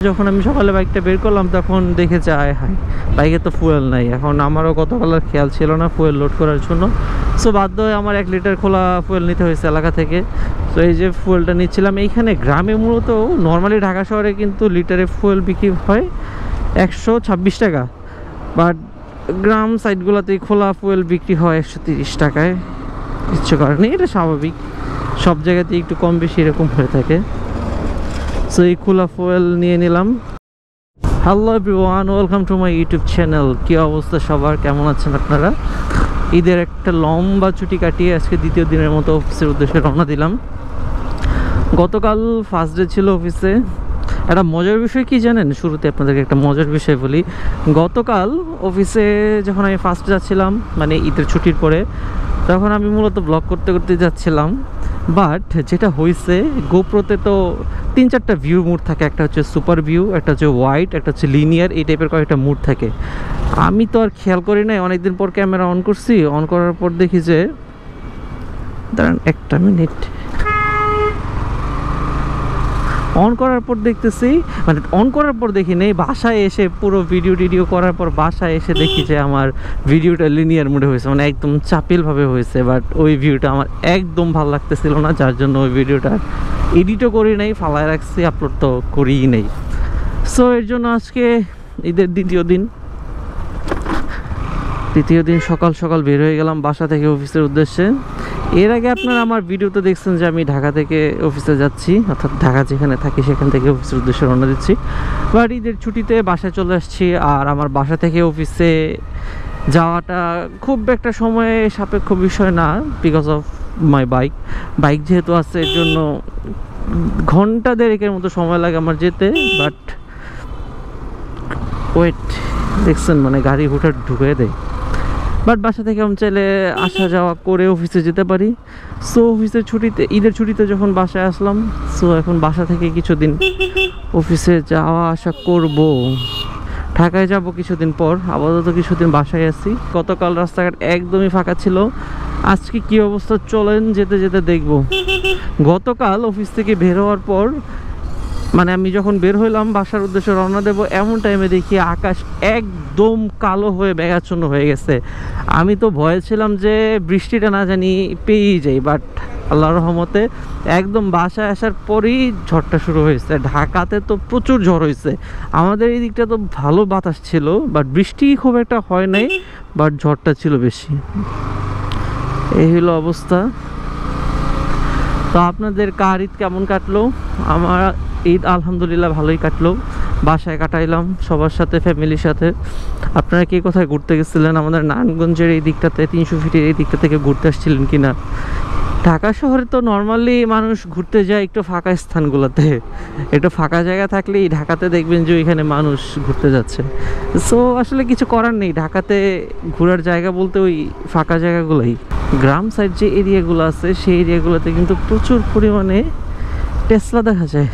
যখন আমি সকালে বাইকটা বের করলাম তখন দেখেছে আয় হায় বাইকে তো ফুয়েল নাই। এখন আমারও গতকালের খেয়াল ছিল না ফুয়েল লোড করার জন্য, সো বাধ্য হয়ে আমার 1 লিটার খোলা ফুয়েল নিতে হয়েছে এলাকা থেকে। তো এই যে ফুয়েলটা নিচ্ছিলাম। এইখানে গ্রামে মূলত নর্মালি ঢাকা শহরে কিন্তু লিটারে ফুয়েল বিক্রি হয় 126 টাকা, বাট গ্রাম সাইডগুলোতে খোলা ফুয়েল বিক্রি হয় 130 টাকায়। কিচ্ছু করার নেই, এটা স্বাভাবিক, সব জায়গাতে একটু কম বেশি এরকম হয়ে থাকে। সো এই খোলা ফুয়েল নিয়ে নিলাম। Hello everyone, welcome to my YouTube channel. কী অবস্থা সবার, কেমন আছেন আপনারা? ঈদের একটা লম্বা ছুটি কাটিয়ে আজকে দ্বিতীয় দিনের মতো অফিসের উদ্দেশ্যে রওনা দিলাম। গতকাল ফার্স্ট ডে ছিল অফিসে। একটা মজার বিষয় কি জানেন, শুরুতে আপনাদেরকে একটা মজার বিষয় বলি। গতকাল অফিসে যখন আমি ফার্স্ট যাচ্ছিলাম, মানে ঈদের ছুটির পরে, তখন আমি মূলত ব্লগ করতে করতে যাচ্ছিলাম। বাট যেটা হয়েছে, গোপ্রোতে তো 3-4টা ভিউ মুড থাকে। একটা হচ্ছে সুপার ভিউ, একটা হচ্ছে ওয়াইড, একটা হচ্ছে লিনিয়ার, এই টাইপের কয়েকটা মুড থাকে। আমি তো আর খেয়াল করি নাই, অনেকদিন পর ক্যামেরা অন করছি। অন করার পর দেখি যে, দাঁড়ান একটা মিনিট, অন করার পর দেখতেছি, মানে অন করার পর দেখি নেই, বাসায় এসে পুরো ভিডিও করার পর বাসায় এসে দেখি যে আমার ভিডিওটা লিনিয়ার মুডে হয়েছে, মানে একদম চাপিলভাবে হয়েছে। বাট ওই ভিউটা আমার একদম ভালো লাগতেছিল না, যার জন্য ওই ভিডিওটা এডিটও করি নাই, ফালায় রাখছি, আপলোড তো করিই নেই। সো এর জন্য আজকে ঈদের দ্বিতীয় দিন সকাল সকাল বের হয়ে গেলাম বাসা থেকে অফিসের উদ্দেশ্যে। এর আগে আপনারা আমার ভিডিওতে দেখছেন যে আমি ঢাকা থেকে অফিসে যাচ্ছি, অর্থাৎ ঢাকা যেখানে থাকি সেখান থেকে অফিসের উদ্দেশ্যে রওনা দিচ্ছি। বাট ঈদের ছুটিতে বাসায় চলে আসছি। আর আমার বাসা থেকে অফিসে যাওয়াটা খুব একটা সময় সাপেক্ষ বিষয় না, বিকজ অফ মাই বাইক যেহেতু আছে, এর জন্য ঘন্টা দেড়েকের মতো সময় লাগে আমার যেতে। বাট ওয়েট, দেখছেন মানে গাড়ি হুটার ঢুকে দেয়। বাট বাসা থেকে আমি চাইলে আসা যাওয়া করে অফিসে যেতে পারি। সো অফিসের ছুটিতে, ঈদের ছুটিতে যখন বাসায় আসলাম, সো এখন বাসা থেকে কিছুদিন অফিসে যাওয়া আসা করব। ঢাকায় যাব কিছুদিন পর, আপাতত কিছুদিন বাসায় আছি। গতকাল রাস্তাঘাট একদমই ফাঁকা ছিল, আজকে কি অবস্থা চলেন যেতে যেতে দেখব। গতকাল অফিস থেকে বের হওয়ার পর, মানে আমি যখন বের হইলাম বাসার উদ্দেশ্যে রওনা দেবো, এমন টাইমে দেখি আকাশ একদম কালো হয়ে মেঘাচ্ছন্ন হয়ে গেছে। আমি তো ভয়ে ছিলাম যে বৃষ্টিটা না জানি পেয়েই যাই, বাট আল্লাহর রহমতে একদম বাসায় আসার পরেই ঝড়টা শুরু হয়েছে। ঢাকাতে তো প্রচুর ঝড় হয়েছে, আমাদের এই দিকটা তো ভালো বাতাস ছিল, বাট বৃষ্টি খুব একটা হয় নাই, বাট ঝড়টা ছিল বেশি। এই হলো অবস্থা। তো আপনাদের কার ঈদ কেমন কাটলো? আমার ঈদ আলহামদুলিল্লাহ ভালোই কাটলো। বাসায় কাটাইলাম সবার সাথে, ফ্যামিলির সাথে। আপনারা কে কোথায় ঘুরতে গেছিলেন? আমাদের নারায়ণগঞ্জের এই দিকটাতে 300 ফিটের এই দিকটা থেকে ঘুরতে আসছিলেন কিনা? ঢাকা শহরে তো নর্মালি মানুষ ঘুরতে যায় একটু ফাঁকা স্থানগুলোতে, একটু ফাঁকা জায়গা থাকলেই ঢাকাতে দেখবেন যে ওইখানে মানুষ ঘুরতে যাচ্ছে। সো আসলে কিছু করার নেই, ঢাকাতে ঘোরার জায়গা বলতে ওই ফাঁকা জায়গাগুলোই। গ্রাম সাইড যে এরিয়াগুলো আছে সেই এরিয়াগুলোতে কিন্তু প্রচুর পরিমাণে টেসলা দেখা যায়।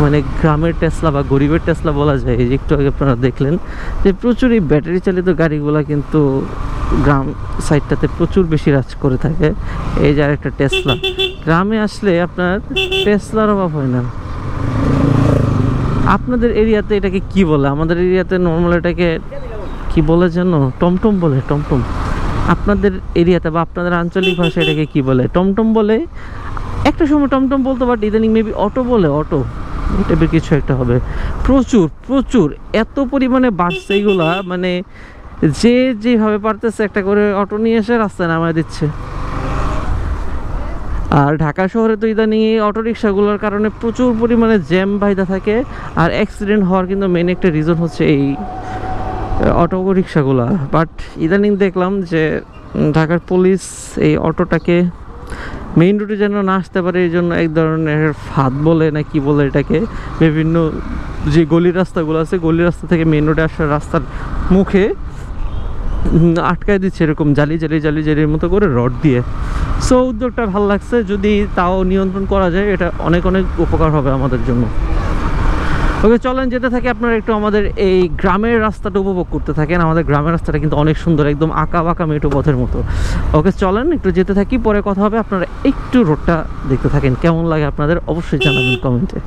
মানে গ্রামের টেসলা বা গরিবের টেসলা বলা যায়। এই যে একটু আগে আপনারা দেখলেন যে প্রচুর এই ব্যাটারি চালিত গাড়িগুলো কিন্তু গ্রাম সাইডটাতে প্রচুর বেশি রাজ করে থাকে। এই যে আরেকটা টেসলা, গ্রামে আসলে আপনার টেসলার অভাব হয় না। আপনাদের এরিয়াতে এটাকে কি বলে? আমাদের এরিয়াতে নর্মাল এটাকে কি বলে যেন, টমটম বলে, টমটম। আপনাদের এরিয়াতে বা আপনাদের আঞ্চলিক ভাষায় এটাকে কি বলে? টমটম বলে। একটা সময় টমটম বলতো, বাট ইদানিং মেবি অটো বলে, অটো এই টাইপের কিছু একটা হবে। প্রচুর এত পরিমাণে বাড়ছে এইগুলা, মানে যে যেভাবে পারতেছে একটা করে অটো নিয়ে এসে রাস্তায় নামায় দিচ্ছে। আর ঢাকা শহরে তো ইদানিং এই অটোরিকশাগুলোর কারণে প্রচুর পরিমাণে জ্যাম বাইধা থাকে। আর অ্যাক্সিডেন্ট হওয়ার কিন্তু মেন একটা রিজন হচ্ছে এই অটো রিক্সাগুলা। বাট ইদানিং দেখলাম যে ঢাকার পুলিশ এই অটোটাকে মেইন রুটে যেন না আসতে পারে, এই জন্য এক ধরনের ফাঁদ বলে না কি বলে এটাকে, বিভিন্ন যে গলির রাস্তাগুলো আছে, গলির রাস্তা থেকে মেইন রোডে আসার রাস্তার মুখে আটকায় দিচ্ছে এরকম জালির মতো করে রড দিয়ে। সো উদ্যোগটা ভালো লাগছে, যদি তাও নিয়ন্ত্রণ করা যায় এটা অনেক উপকার হবে আমাদের জন্য। ওকে চলেন যেতে থাকি, আপনারা একটু আমাদের এই গ্রামের রাস্তাটা উপভোগ করতে থাকেন। আমাদের গ্রামের রাস্তাটা কিন্তু অনেক সুন্দর, একদম আঁকা বাঁকা মেঠো পথের মতো। ওকে চলেন একটু যেতে থাকি, পরে কথা হবে। আপনারা একটু রোডটা দেখতে থাকেন, কেমন লাগে আপনাদের অবশ্যই জানাবেন কমেন্টে।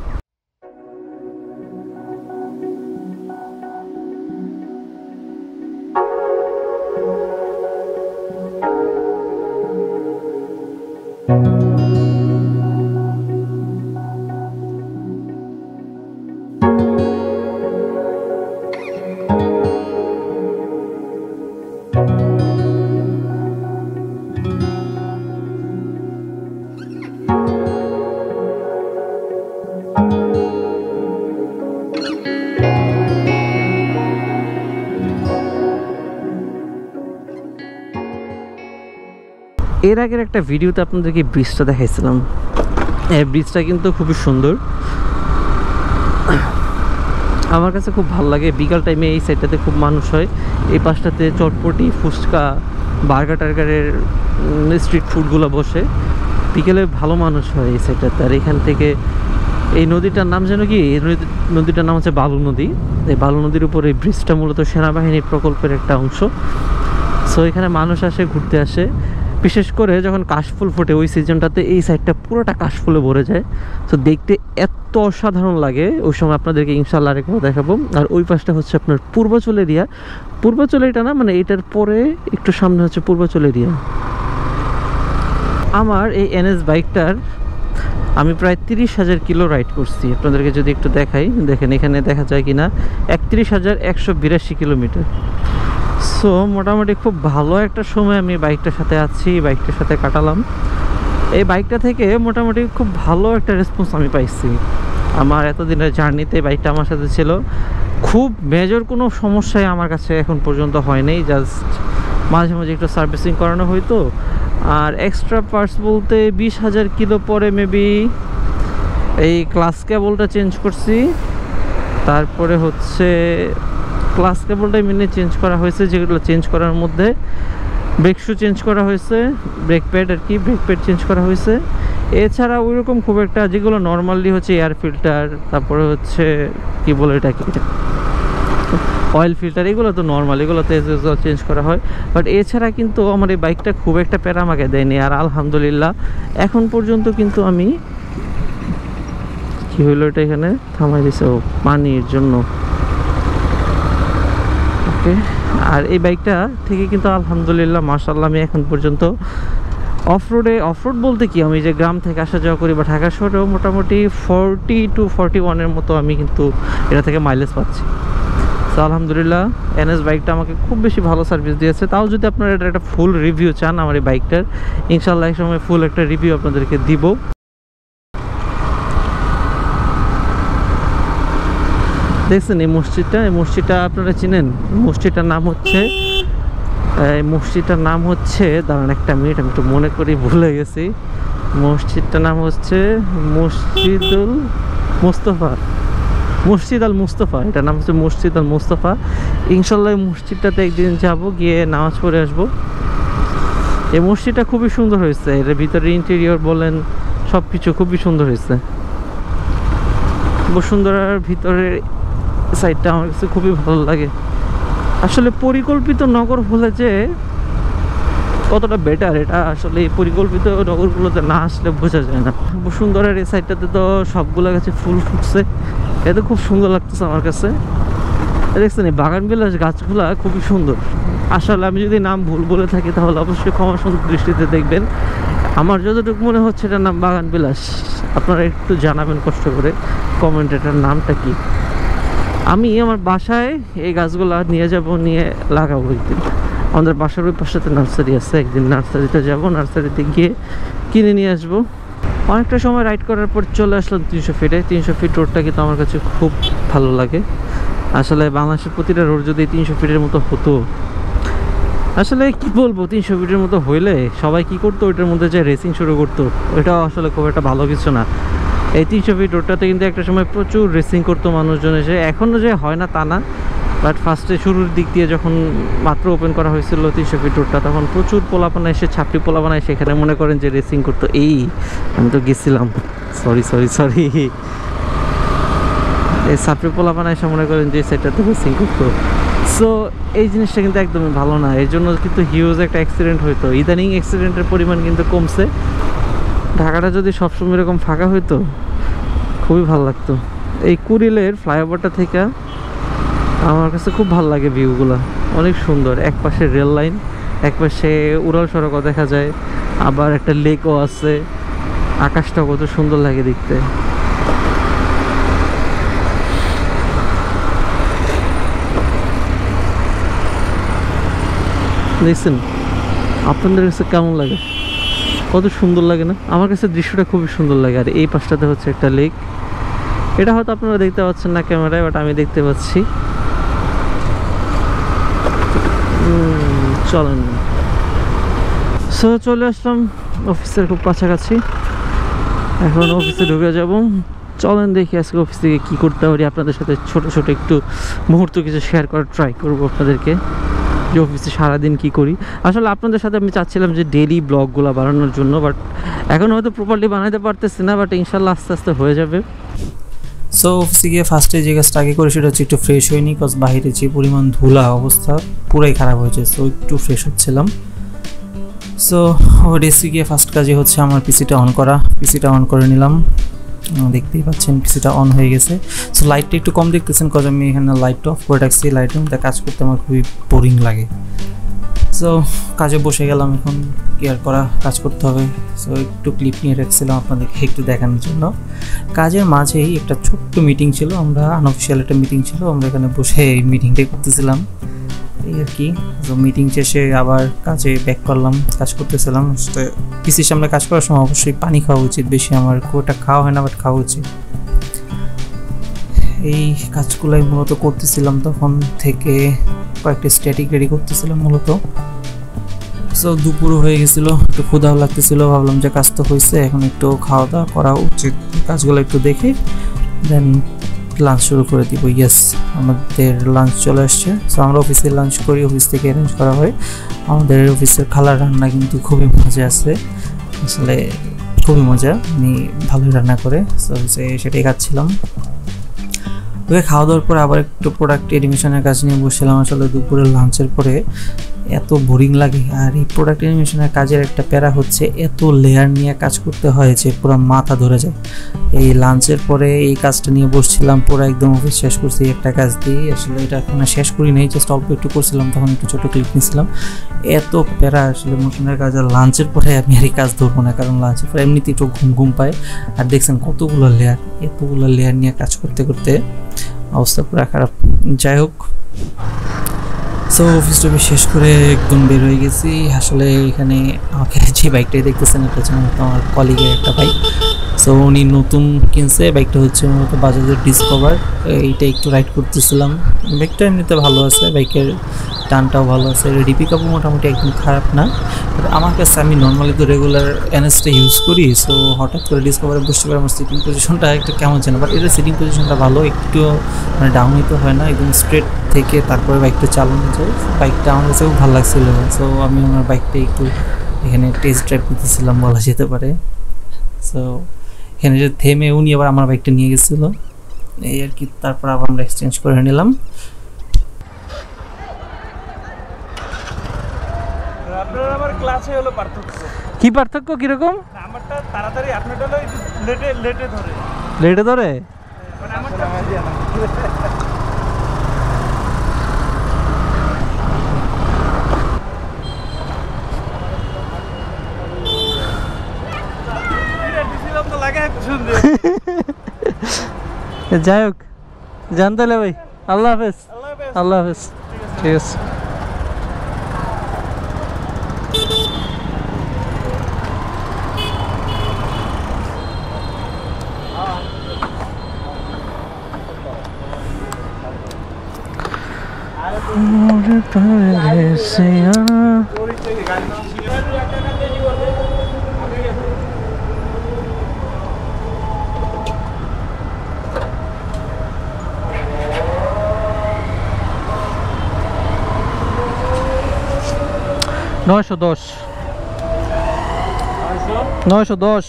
এর আগের একটা ভিডিওতে আপনাদেরকে ব্রিজটা দেখাইছিলাম, এই ব্রিজটা কিন্তু খুবই সুন্দর, আমার কাছে খুব ভালো লাগে। বিকাল টাইমে এই সাইডটাতে খুব মানুষ হয়, এই পাশটাতে চটপটি, ফুচকা, বার্গার টার্গারের স্ট্রিট ফুডগুলো বসে, বিকেলে ভালো মানুষ হয় এই সাইডটাতে। আর এখান থেকে এই নদীটার নাম যেন কি, এই নদীটার নাম হচ্ছে বালু নদী। এই বালু নদীর উপরে এই ব্রিজটা মূলত সেনাবাহিনী প্রকল্পের একটা অংশ। সো এখানে মানুষ আসে, ঘুরতে আসে, বিশেষ করে যখন কাশফুল ফোটে ওই সিজনটাতে এই সাইডটা পুরোটা কাশফুলে ভরে যায়। তো দেখতে এত অসাধারণ লাগে, ওই সময় আপনাদেরকে ইনশাল্লাহ আরেকবার দেখাবো। আর ওই পাশটা হচ্ছে আপনার পূর্বাচল এরিয়া, পূর্বাচল এটা না, মানে এটার পরে একটু সামনে হচ্ছে পূর্বাচল এরিয়া। আমার এই এনএস বাইকটার আমি প্রায় 30,000 কিলো রাইড করছি। আপনাদেরকে যদি একটু দেখাই, দেখেন এখানে দেখা যায় কিনা, 31,182 কিলোমিটার। সো মোটামুটি খুব ভালো একটা সময় আমি বাইকটার সাথে আছি, বাইকটার সাথে কাটালাম। এই বাইকটা থেকে মোটামুটি খুব ভালো একটা রেসপন্স আমি পাইছি। আমার এতদিনের জার্নিতে বাইকটা আমার সাথে ছিল, খুব মেজর কোনো সমস্যাই আমার কাছে এখন পর্যন্ত হয়নি। জাস্ট মাঝে মাঝে একটু সার্ভিসিং করানো হয়তো। আর এক্সট্রা পার্টস বলতে 20,000 কিলো পরে মেবি এই ক্লাস কেবলটা চেঞ্জ করছি, তারপরে হচ্ছে ক্লাস কেবলটাই মেনে চেঞ্জ করা হয়েছে, যেগুলো চেঞ্জ করার মধ্যে ব্রেক শু চেঞ্জ করা হয়েছে, ব্রেক প্যাড আর কি, ব্রেক প্যাড চেঞ্জ করা হয়েছে। এছাড়া ওইরকম খুব একটা, যেগুলো নর্মালি হচ্ছে এয়ার ফিল্টার, তারপরে হচ্ছে কি বলে এটাকে, অয়েল ফিল্টার, এগুলো তো নর্মাল, এগুলোতে চেঞ্জ করা হয়। বাট এছাড়া কিন্তু আমার এই বাইকটা খুব একটা প্যারা আমাকে দেয়নি। আর আলহামদুলিল্লাহ এখন পর্যন্ত কিন্তু আমি, কি হইলো এটা এখানে থামাই দিছে, ও পানির জন্য, ওকে। আর এই বাইকটা থেকে কিন্তু আলহামদুলিল্লাহ মাশাআল্লাহ আমি এখন পর্যন্ত অফরোড বলতে কি, আমি যে গ্রাম থেকে আসা যাওয়া করি বা ঢাকা শহরেও মোটামুটি 40 to 41 মতো আমি কিন্তু এটা থেকে মাইলেজ পাচ্ছি। তো আলহামদুলিল্লাহ এনএস বাইকটা আমাকে খুব বেশি ভালো সার্ভিস দিয়েছে। তাও যদি আপনারা এটা একটা ফুল রিভিউ চান আমার এই বাইকটার, ইনশাল্লাহ এক সময় ফুল একটা রিভিউ আপনাদেরকে দিব। দেখছেন এই মসজিদটা আপনারা চিনেন? মসজিদটার নাম হচ্ছে দাঁড়ান একটা মিনিট, আমি একটু মনে করি, ভুলে গেছি। মসজিদটার নাম হচ্ছে মসজিদ আল মুস্তফা, এটার নাম হচ্ছে মসজিদ আল মুস্তফা। ইনশাল্লাহ এই মসজিদটাতে একদিন যাব, গিয়ে নামাজ পড়ে আসবো। এই মসজিদটা খুবই সুন্দর হয়েছে, এর ভিতরে ইন্টেরিয়র বলেন সব কিছু খুবই সুন্দর হয়েছে। বসুন্ধরার ভিতরের সাইডটা আমার কাছে খুবই ভালো লাগে। আসলে পরিকল্পিত নগর হলে যে কতটা বেটার, এটা আসলে এই পরিকল্পিত নগরগুলোতে না আসলে বোঝা যায় না। বসুন্ধরার এই সাইডটাতে তো সবগুলো গাছে ফুল ফুটছে, এটা খুব সুন্দর লাগতেছে আমার কাছে। দেখছেন এই বাগান বিলাস গাছগুলা খুবই সুন্দর। আসলে আমি যদি নাম ভুল বলে থাকি তাহলে অবশ্যই ক্ষমা সুন্দর দৃষ্টিতে দেখবেন। আমার যতটুকু মনে হচ্ছে এটার নাম বাগান বিলাস। আপনারা একটু জানাবেন কষ্ট করে কমেন্ট এটার নামটা কি। আমি আমার বাসায় এই গাছগুলা নিয়ে যাব, নিয়ে লাগাবো একদিন। আমাদের বাসার ওই পাশে নার্সারি আছে, একদিন নার্সারিতে যাব, নার্সারিতে গিয়ে কিনে নিয়ে আসবো। অনেকটা সময় রাইড করার পর চলে আসলাম 300 ফিটে। 300 ফিট রোডটা কিন্তু আমার কাছে খুব ভালো লাগে। আসলে বাংলাদেশের প্রতিটা রোড যদি 300 ফিটের মতো হতো, আসলে কি বলবো, 300 ফিটের মতো হইলে সবাই কি করতো, ওইটার মধ্যে যে রেসিং শুরু করতো, ওইটাও আসলে খুব একটা ভালো কিছু না। এই 300 ফিট রোডটাতে কিন্তু একটা সময় প্রচুর রেসিং করতো মানুষজন এসে, এখনও যে হয় না তা না, বাট ফার্স্টে শুরুর দিক দিয়ে যখন মাত্র ওপেন করা হয়েছিল 300 ফিট রোডটা, তখন প্রচুর পোলাপানা এসে, ছাপড়ি পোলাপানা এসে এখানে মনে করেন যে রেসিং করতো। আমি তো গেছিলাম, সরি এই ছাপড়ি পোলাপানা এসে মনে করেন যে সেটাতে রেসিং করতো। সো এই জিনিসটা কিন্তু একদমই ভালো না, এর জন্য কিন্তু হিউজ একটা অ্যাক্সিডেন্ট হইতো। ইদানিং অ্যাক্সিডেন্টের পরিমাণ কিন্তু কমছে। ঢাকাটা যদি সবসময় এরকম ফাঁকা হইতো খুবই ভালো লাগতো। এই কুড়িলের ফ্লাইওভারটা থেকে আমার কাছে খুব ভালো লাগে, ভিউগুলো অনেক সুন্দর। এক পাশে রেল লাইন, এক পাশে উড়াল সড়কও দেখা যায়, আবার একটা লেকও আছে। আকাশটা কত সুন্দর লাগে দেখতে। দেখছেন আপনাদের কাছে কেমন লাগে? কত সুন্দর লাগে না? আমার কাছে দৃশ্যটা খুবই সুন্দর লাগে। আর এই পাশটাতে হচ্ছে একটা লেক, এটা হয়তো আপনারা দেখতে পাচ্ছেন না ক্যামেরায়, বাট আমি দেখতে পাচ্ছি। চলেন। সো চলে আসলাম অফিসের খুব কাছাকাছি, এখন অফিসে ঢুকে যাব। চলেন দেখি আজকে অফিস থেকে কী করতে পারি, আপনাদের সাথে ছোট ছোট একটু মুহূর্ত কিছু শেয়ার করার ট্রাই করবো আপনাদেরকে, যে অফিসে সারাদিন কী করি। আসলে আপনাদের সাথে আমি চাচ্ছিলাম যে ডেইলি ব্লগগুলো বানানোর জন্য, বাট এখন হয়তো প্রপারলি বানাতে পারতেছি না, বাট ইনশাল্লাহ আস্তে আস্তে হয়ে যাবে। সো অফিসে গিয়ে ফার্স্টে যে কাজটা আগে করে সেটা হচ্ছে একটু ফ্রেশ হয়নি, বিকজ বাইরে যে পরিমাণ ধুলা, অবস্থা পুরাই খারাপ হয়েছে। সো একটু ফ্রেশ হচ্ছিলাম। সো ডেস্কে গিয়ে ফার্স্ট কাজে হচ্ছে আমার পিসিটা অন করা। পিসিটা অন করে নিলাম, দেখতেই পাচ্ছেন পিসিটা অন হয়ে গেছে। সো লাইটটা একটু কম দেখতেছেন, কজ আমি এখানে লাইটটা অফ করে রাখছি। লাইটের মধ্যে কাজ করতে আমার খুবই বোরিং লাগে। সো কাজে বসে গেলাম, এখন কি আর করা, কাজ করতে হবে। সো একটু ক্লিপ নিয়ে রাখছিলাম আপনাদেরকে একটু দেখানোর জন্য। কাজের মাঝেই একটা ছোট্ট মিটিং ছিল, আমরা আনঅফিসিয়াল একটা মিটিং ছিল, আমরা এখানে বসে এই মিটিংটাই করতেছিলাম এই আর কি। তো মিটিং শেষে আবার কাজে ব্যাক করলাম, কাজ করতেছিলাম। পিসির সামনে কাজ করার সময় অবশ্যই পানি খাওয়া উচিত, বেশি আমার খুব একটা খাওয়া হয় না, বাট খাওয়া উচিত। এই কাজগুলোই মূলত করতেছিলাম তখন থেকে, কয়েকটা স্ট্যাটিক রেডি করতেছিলাম মূলত। সো দুপুরও হয়ে গেছিলো, একটু ক্ষুধাও লাগতেছিল, ভাবলাম যে কাজ তো হয়েছে, এখন একটু খাওয়া দাওয়া করা উচিত, কাজগুলো একটু দেখে দেন লাঞ্চ শুরু করে দিব। ইয়েস, আমাদের লাঞ্চ চলে আসছে। সো আমরা অফিসে লাঞ্চ করি, অফিস থেকে অ্যারেঞ্জ করা হয়। আমাদের অফিসের খালার রান্না কিন্তু খুবই মজা আছে, আসলে খুবই মজা, উনি ভালোই রান্না করে। সো সেটাই খাচ্ছিলাম। ওকে খাওয়া দাওয়ার পরে আবার একটু প্রোডাক্ট এনিমেশনের কাজ নিয়ে বসছিলাম। আসলে দুপুরের লাঞ্চের পরে এত বোরিং লাগে। আর এই প্রোডাক্ট এনিমেশনের কাজের একটা প্যারা হচ্ছে, এত লেয়ার নিয়ে কাজ করতে হয় যে পুরো মাথা ধরে যায়। এই লাঞ্চের পরে এই কাজটা নিয়ে বসছিলাম, পুরো একদম অফিস শেষ করছি একটা কাজ দিয়ে। আসলে এটা এখন শেষ করি নাই, জাস্ট অল্প একটু করছিলাম, তখন একটু ছোটো ক্লিপ নিয়েছিলাম। এত প্যারা আসলে মোশনের কাজ। আর লাঞ্চের পরে আমি আর এই কাজ ধরবো না, কারণ লাঞ্চের পরে এমনিতে একটু ঘুম ঘুম পায়। আর দেখছেন কতগুলো লেয়ার, এতগুলো লেয়ার নিয়ে কাজ করতে করতে অবস্থা পুরো খারাপ। যাই হোক, সো অফিস টফিস শেষ করে একদম বের হয়ে গেছি। আসলে এখানে আমাকে যে বাইকটাই দেখতেছেন, এটা হচ্ছে মূলত আমার কলিগের একটা বাইক। সো উনি নতুন কিনছে, বাইকটা হচ্ছে মূলত বাজাজের ডিসকভার। এইটা একটু রাইড করতেছিলাম। বাইকটা এমনিতে ভালো আছে, বাইকের টানটাও ভালো আছে, রেডি পিক আপও মোটামুটি একদম খারাপ না। আমার কাছে, আমি নর্মালি তো রেগুলার এনএসটা ইউজ করি। সো হঠাৎ করে ডিসকভারে বসতে পারে, আমার সিটিং পজিশনটা একটু কেমন ছিল, বাট এটা সিটিং পজিশনটা ভালো, একটু মানে ডাউন হইতে হয় না, একদম স্ট্রেট থেকে তারপরে বাইকটা চালানো যায়। বাইকটা আমার কাছে খুব ভালো লাগছিল। সো আমি আমার বাইকটা একটু এখানে টেস্ট ড্রাইভ করতেছিলাম বলা যেতে পারে। সো এখানে যে থেমে উনি আবার আমার বাইকটা নিয়ে গেছিলো এই আর কি। তারপর আবার আমরা এক্সচেঞ্জ করে নিলাম। আপনার আমার ক্লাসে হলো পার্থক্য। কি পার্থক্য, কিরকম? আমারটা তাড়াতাড়ি, আপনারটা হলো লেটে লেটে ধরে। লেটে ধরে? মানে আমারটা যাই হোক, জানতে হলে ভাই আল্লাহ হাফেজ। আল্লাহ হাফেজ, ঠিক আছে। নয়শো দশ।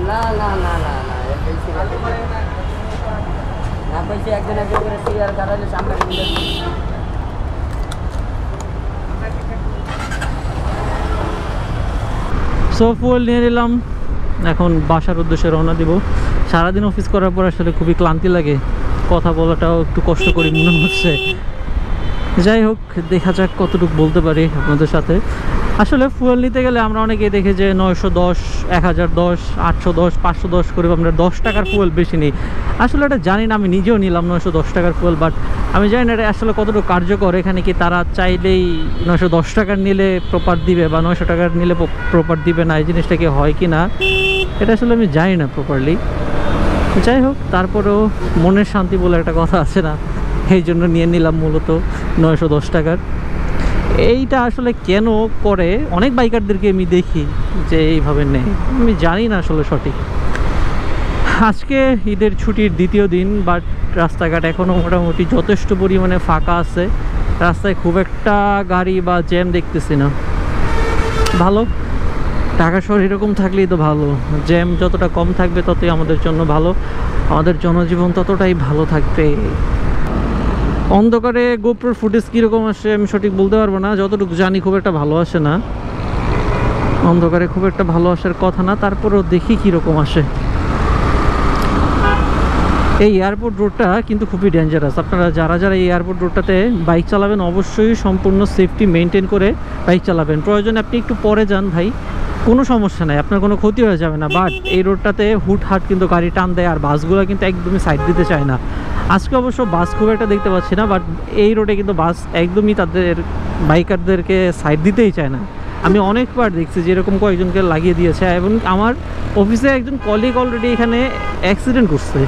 না না না না না না পয়সা একজন একজন করে সিরিয়াল কাটালে সামনে সো ফুয়েল নিয়ে নিলাম, এখন বাসার উদ্দেশ্যে রওনা দিব। সারাদিন অফিস করার পর আসলে খুবই ক্লান্তি লাগে, কথা বলাটাও একটু কষ্ট করে মনে হচ্ছে। যাই হোক, দেখা যাক কতটুকু বলতে পারি আপনাদের সাথে। আসলে ফুয়েল নিতে গেলে আমরা অনেকেই দেখি যে 910, 1010, 810, 510 করে আমরা 10 টাকার ফুয়েল বেশি নিই। আসলে এটা জানি না, আমি নিজেও নিলাম 910 টাকার ফুয়েল, বাট আমি জানি না এটা আসলে কতটুকু কার্যকর। এখানে কি তারা চাইলেই 910 টাকার নিলে প্রপার দিবে বা 900 টাকার নিলে প্রপার দিবে না, এই জিনিসটা কি হয় কি না এটা আসলে আমি জানি না প্রপারলি। যাই হোক, তারপরেও মনের শান্তি বলে একটা কথা আছে না, এই জন্য নিয়ে নিলাম মূলত 910 টাকার। এইটা আসলে কেন করে অনেক বাইকারদেরকে আমি দেখি যে এইভাবে নেয়, আমি জানি না আসলে সঠিক। আজকে ঈদের ছুটির দ্বিতীয় দিন, বাট রাস্তাঘাট এখনও মোটামুটি যথেষ্ট পরিমাণে ফাঁকা আছে। রাস্তায় খুব একটা গাড়ি বা জ্যাম দেখতেছি না। ভালো, ঢাকা শহর এরকম থাকলেই তো ভালো। জ্যাম যতটা কম থাকবে ততই আমাদের জন্য ভালো, আমাদের জনজীবন ততটাই ভালো থাকবে। অন্ধকারে গোপ্রোর ফুটেজ কীরকম আসে আমি সঠিক বলতে পারবো না, যতটুকু জানি খুব একটা ভালো আসে না, অন্ধকারে খুব একটা ভালো আসার কথা না, তারপরেও দেখি কীরকম আসে। এই এয়ারপোর্ট রোডটা কিন্তু খুবই ডেঞ্জারাস। আপনারা যারা যারা এই এয়ারপোর্ট রোডটাতে বাইক চালাবেন অবশ্যই সম্পূর্ণ সেফটি মেনটেন করে বাইক চালাবেন। প্রয়োজনে আপনি একটু পরে যান ভাই, কোনো সমস্যা নাই, আপনার কোনো ক্ষতি হয়ে যাবে না। বাট এই রোডটাতে হুটহাট কিন্তু গাড়ি টান দেয়, আর বাসগুলো কিন্তু একদমই সাইড দিতে চায় না। আজকে অবশ্য বাস খুব একটা দেখতে পাচ্ছি না, বাট এই রোডে কিন্তু বাস একদমই তাদের বাইকারদেরকে সাইড দিতেই চায় না। আমি অনেকবার দেখছি যে এরকম কয়েকজনকে লাগিয়ে দিয়েছে, এবং আমার অফিসে একজন কলিগ অলরেডি এখানে অ্যাক্সিডেন্ট করছে।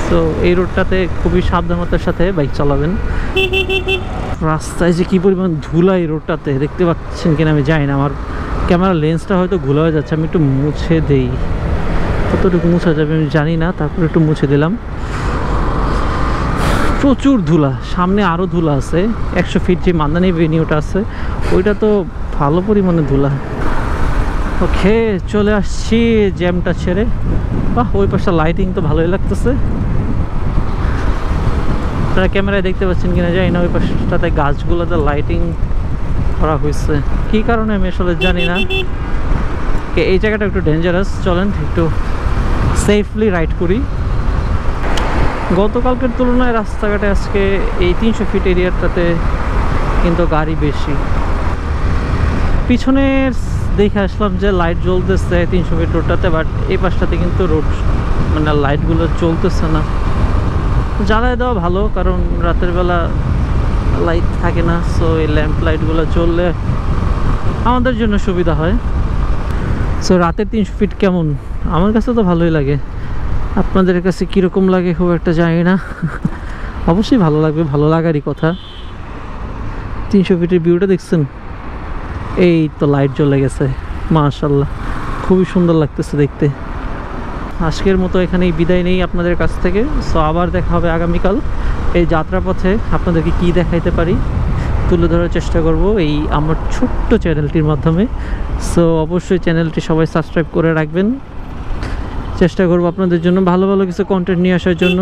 তো এই রোডটাতে খুবই সাবধানতার সাথে বাইক চালাবেন। রাস্তায় যে কী পরিমাণ ধুলা এই রোডটাতে দেখতে পাচ্ছেন কিনা আমি জানি না, আমার ক্যামেরা লেন্সটা হয়তো ঘোলা হয়ে যাচ্ছে, আমি একটু মুছে দেই, কতটুকু মুছা যাবে আমি জানি না, তারপর একটু মুছে দিলাম। প্রচুর ধুলা, সামনে আরও ধুলা আছে। 100 ফিট যে মান্দানি ভেনিউটা আছে ওইটা তো ভালো পরিমাণে ধুলা। ওকে, চলে আসছি জ্যামটা ছেড়ে। বাহ, ওই পাশটা লাইটিং তো ভালোই লাগতেছে। আপনারা ক্যামেরায় দেখতে পাচ্ছেন কিনা জানি না, ওই পাশটাতে গাছগুলোতে লাইটিং করা হয়েছে, কী কারণে আমি আসলে জানি না। এই জায়গাটা একটু ডেঞ্জারাস, চলেন একটু সেফলি রাইড করি। গতকালকের তুলনায় রাস্তাঘাটে আজকে এই 300 ফিট এরিয়াটাতে কিন্তু গাড়ি বেশি। পিছনের দেখে আসলাম যে লাইট জ্বলতেছে 300 ফিট রোডটাতে, বাট এই পাশটাতে কিন্তু রোড মানে লাইটগুলো চলতেছে না। জ্বালায় দেওয়া ভালো, কারণ রাতের বেলা লাইট থাকে না, সো এই ল্যাম্প লাইটগুলো চললে আমাদের জন্য সুবিধা হয়। সো রাতের 300 ফিট কেমন? আমার কাছে তো ভালোই লাগে, আপনাদের কাছে কীরকম লাগে খুব একটা জানি না। অবশ্যই ভালো লাগবে, ভালো লাগারই কথা। 300 ফিটের ভিউটা দেখছেন? এই তো লাইট জ্বলে গেছে, মাশাআল্লাহ, খুবই সুন্দর লাগতেছে দেখতে। আজকের মতো এখানেই বিদায় নেই আপনাদের কাছ থেকে। সো আবার দেখা হবে আগামীকাল। এই যাত্রাপথে আপনাদেরকে কি দেখাইতে পারি তুলে ধরার চেষ্টা করব এই আমার ছোট্ট চ্যানেলটির মাধ্যমে। সো অবশ্যই চ্যানেলটি সবাই সাবস্ক্রাইব করে রাখবেন। চেষ্টা করব আপনাদের জন্য ভালো ভালো কিছু কন্টেন্ট নিয়ে আসার জন্য।